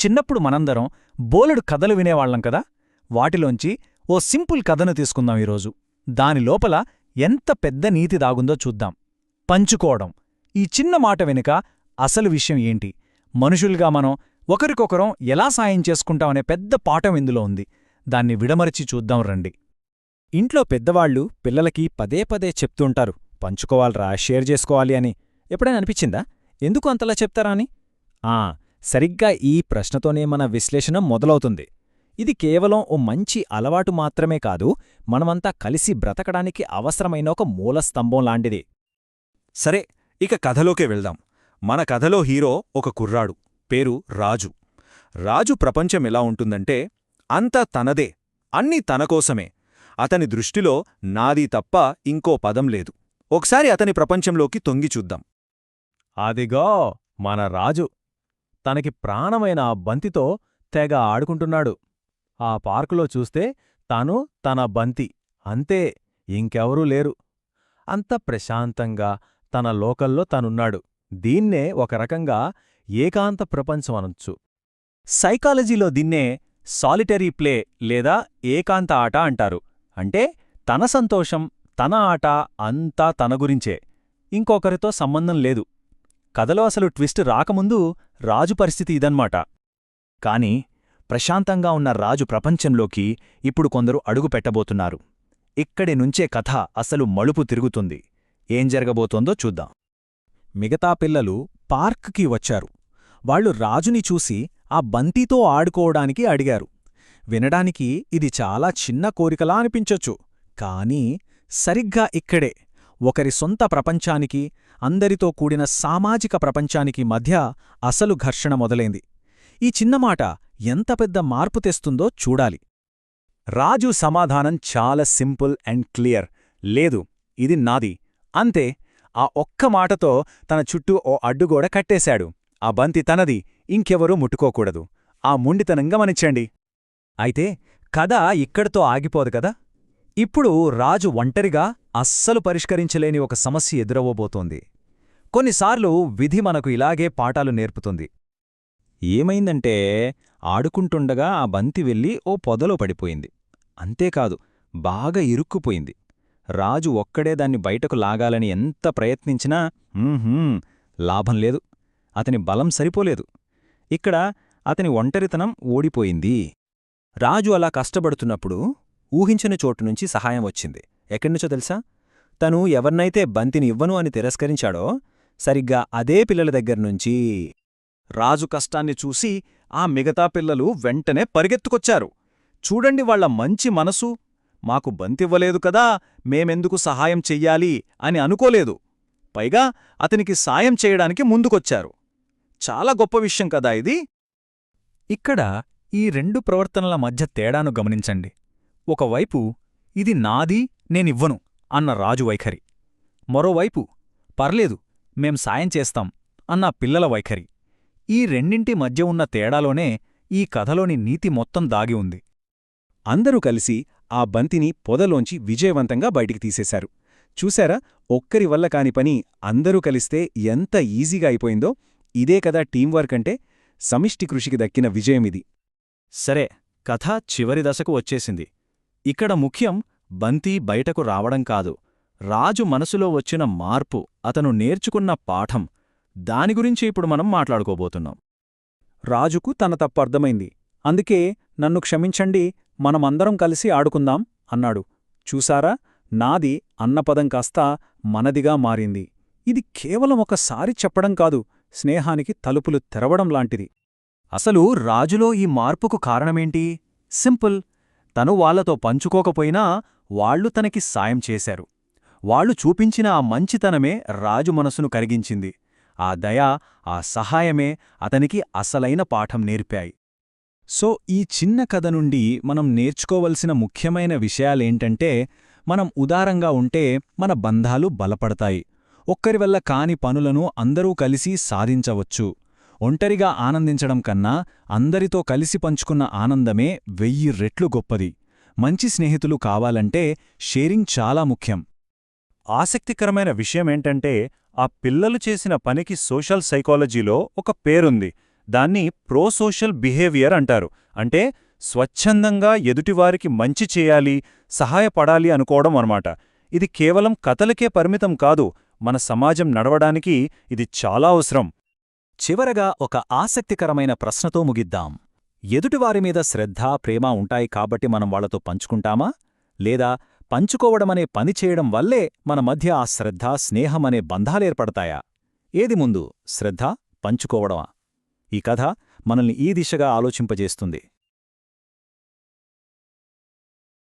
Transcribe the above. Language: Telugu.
చిన్నప్పుడు మనందరం బోలెడు కథలు వినేవాళ్లం కదా. వాటిలోంచి ఓ సింపుల్ కథను తీసుకుందాం ఈరోజు. దాని లోపల ఎంత పెద్ద నీతి దాగుందో చూద్దాం. పంచుకోవడం. ఈ చిన్న మాట వెనుక అసలు విషయం ఏంటి? మనుషులుగా మనం ఒకరికొకరం ఎలా సాయం చేసుకుంటామనే పెద్ద పాఠం ఇందులో ఉంది. దాన్ని విడమరచి చూద్దాం రండి. ఇంట్లో పెద్దవాళ్లు పిల్లలకి పదే పదే చెప్తుంటారు, పంచుకోవాలరా, షేర్ చేసుకోవాలి అని. ఎప్పుడైనా అనిపించిందా ఎందుకు అంతలా చెప్తారా అని? సరిగ్గా ఈ ప్రశ్నతోనే మన విశ్లేషణ మొదలవుతుంది. ఇది కేవలం ఓ మంచి అలవాటు మాత్రమే కాదు, మనమంతా కలిసి బ్రతకడానికి అవసరమైన ఒక మూలస్తంభం లాంటిది. సరే, ఇక కథలోకే వెళ్దాం. మన కథలో హీరో ఒక కుర్రాడు, పేరు రాజు. రాజు ప్రపంచం ఎలా ఉంటుందంటే అంతా తనదే, అన్నీ తనకోసమే. అతని దృష్టిలో నాది తప్ప ఇంకో పదం లేదు. ఒకసారి అతని ప్రపంచంలోకి తొంగి చూద్దాం. అదిగో మన రాజు. తనకి ప్రాణమైన ఆ బంతితో తెగ ఆడుకుంటున్నాడు. ఆ పార్కులో చూస్తే తాను తన బంతి, అంతే, ఇంకెవరూ లేరు. అంత ప్రశాంతంగా తన లోకల్లో తనున్నాడు. దీన్నే ఒక రకంగా ఏకాంత ప్రపంచం అనొచ్చు. సైకాలజీలో దీన్నే సాలిటరీ ప్లే లేదా ఏకాంత ఆట అంటారు. అంటే తన సంతోషం, తన ఆట అంతా తన గురించే, ఇంకొకరితో సంబంధం లేదు. కథలో అసలు ట్విస్ట్ రాకముందు రాజు పరిస్థితి ఇదన్మాట. కాని ప్రశాంతంగా ఉన్న రాజు ప్రపంచంలోకి ఇప్పుడు కొందరు అడుగు పెట్టబోతున్నారు. ఇక్కడి నుంచే కథ అసలు మలుపు తిరుగుతుంది. ఏం జరగబోతోందో చూద్దాం. మిగతా పిల్లలు పార్క్కి వచ్చారు. వాళ్లు రాజుని చూసి ఆ బంతితో ఆడుకోవడానికి అడిగారు. వినడానికి ఇది చాలా చిన్న కోరికలా అనిపించొచ్చు. కానీ సరిగ్గా ఇక్కడే ఒకరి సొంత ప్రపంచానికి, అందరితో కూడిన సామాజిక ప్రపంచానికి మధ్య అసలు ఘర్షణ మొదలైంది. ఈ చిన్నమాట ఎంత పెద్ద మార్పు తెస్తుందో చూడాలి. రాజు సమాధానం చాలా సింపుల్ అండ్ క్లియర్. లేదు, ఇది నాది, అంతే. ఆ ఒక్క మాటతో తన చుట్టూ ఓ అడ్డుగోడ కట్టేశాడు. ఆ బంతి తనది, ఇంకెవరూ ముట్టుకోకూడదు. ఆ మొండితనం గమనించండి. అయితే కథ ఇక్కడితో ఆగిపోదు కదా. ఇప్పుడు రాజు ఒంటరిగా అస్సలు పరిష్కరించలేని ఒక సమస్య ఎదురవ్వబోతోంది. కొన్నిసార్లు విధి మనకు ఇలాగే పాఠాలు నేర్పుతుంది. ఏమైందంటే ఆడుకుంటుండగా ఆ బంతి వెళ్ళి ఓ పొదలో పడిపోయింది. అంతేకాదు, బాగా ఇరుక్కుపోయింది. రాజు ఒక్కడే దాన్ని బయటకు లాగాలని ఎంత ప్రయత్నించినా లాభం లేదు. అతని బలం సరిపోలేదు. ఇక్కడ అతని ఒంటరితనం ఓడిపోయింది. రాజు అలా కష్టపడుతున్నప్పుడు ఊహించని చోటునుంచి సహాయం వచ్చింది. ఎక్కడినుంచో తెలుసా? తను ఎవర్నైతే బంతిని ఇవ్వను అని తిరస్కరించాడో సరిగ్గా అదే పిల్లల దగ్గర్నుంచి. రాజు కష్టాన్ని చూసి ఆ మిగతా పిల్లలు వెంటనే పరిగెత్తుకొచ్చారు. చూడండి వాళ్ల మంచి మనసు. మాకు బంతివ్వలేదు కదా, మేమెందుకు సహాయం చెయ్యాలి అని అనుకోలేదు. పైగా అతనికి సాయం చేయడానికి ముందుకొచ్చారు. చాలా గొప్ప విషయం కదా ఇది. ఇక్కడ ఈ రెండు ప్రవర్తనల మధ్య తేడాను గమనించండి. ఒకవైపు ఇది నాది, నేనివ్వను అన్న రాజు వైఖరి. మరోవైపు పర్లేదు, మేం సాయం చేస్తాం అన్న పిల్లల వైఖరి. ఈ రెండింటి మధ్య ఉన్న తేడాలోనే ఈ కథలోని నీతి మొత్తం దాగి ఉంది. అందరూ కలిసి ఆ బంతిని పొదలోంచి విజయవంతంగా బయటికి తీసేశారు. చూశారా, ఒక్కరి వల్ల కాని పని అందరూ కలిస్తే ఎంత ఈజీగా అయిపోయిందో. ఇదే కదా టీంవర్క్ అంటే. సమిష్టి కృషికి దక్కిన విజయమిది. సరే, కథ చివరి దశకు వచ్చేసింది. ఇక్కడ ముఖ్యం బంతి బయటకు రావడం కాదు, రాజు మనసులో వచ్చిన మార్పు, అతను నేర్చుకున్న పాఠం. దాని గురించి ఇప్పుడు మనం మాట్లాడుకోబోతున్నాం. రాజుకు తన తప్పు అర్థమైంది. అందుకే నన్ను క్షమించండి, మనమందరం కలిసి ఆడుకుందాం అన్నాడు. చూసారా, నాది అన్నపదం కాస్త మనదిగా మారింది. ఇది కేవలం ఒకసారి చెప్పడం కాదు, స్నేహానికి తలుపులు తెరవడం లాంటిది. అసలు రాజులో ఈ మార్పుకు కారణమేంటి? సింపుల్. తను వాళ్లతో పంచుకోకపోయినా వాళ్లు తనకి సాయం చేశారు. వాళ్లు చూపించిన ఆ మంచితనమే రాజు మనసును కరిగించింది. ఆ దయ, ఆ సహాయమే అతనికి అసలైన పాఠం నేర్పాయి. సో ఈ చిన్న కథ నుండి మనం నేర్చుకోవలసిన ముఖ్యమైన విషయాలేంటంటే, మనం ఉదారంగా ఉంటే మన బంధాలు బలపడతాయి. ఒక్కరి వల్ల కాని పనులను అందరూ కలిసి సాధించవచ్చు. ఒంటరిగా ఆనందించడం కన్నా అందరితో కలిసి పంచుకున్న ఆనందమే 1000 రెట్లు గొప్పది. మంచి స్నేహితులు కావాలంటే షేరింగ్ చాలా ముఖ్యం. ఆసక్తికరమైన విషయమేంటంటే, ఆ పిల్లలు చేసిన పనికి సోషల్ సైకాలజీలో ఒక పేరుంది. దాన్ని ప్రోసోషల్ బిహేవియర్ అంటారు. అంటే స్వచ్ఛందంగా ఎదుటివారికి మంచి చేయాలి, సహాయపడాలి అనుకోవడం అన్నమాట. ఇది కేవలం కథలకే పరిమితం కాదు, మన సమాజం నడవడానికి ఇది చాలా అవసరం. చివరగా ఒక ఆసక్తికరమైన ప్రశ్నతో ముగిద్దాం. ఎదుటివారిమీద శ్రద్ధ, ప్రేమ ఉంటాయి కాబట్టి మనం వాళ్లతో పంచుకుంటామా? లేదా పంచుకోవడమనే పని చేయడం వల్లే మన మధ్య ఆ శ్రద్ధ, స్నేహమనే బంధాలేర్పడతాయా? ఏది ముందు, శ్రద్ధ, పంచుకోవడమా? ఈ కథ మనల్ని ఈ దిశగా ఆలోచింపజేస్తుంది.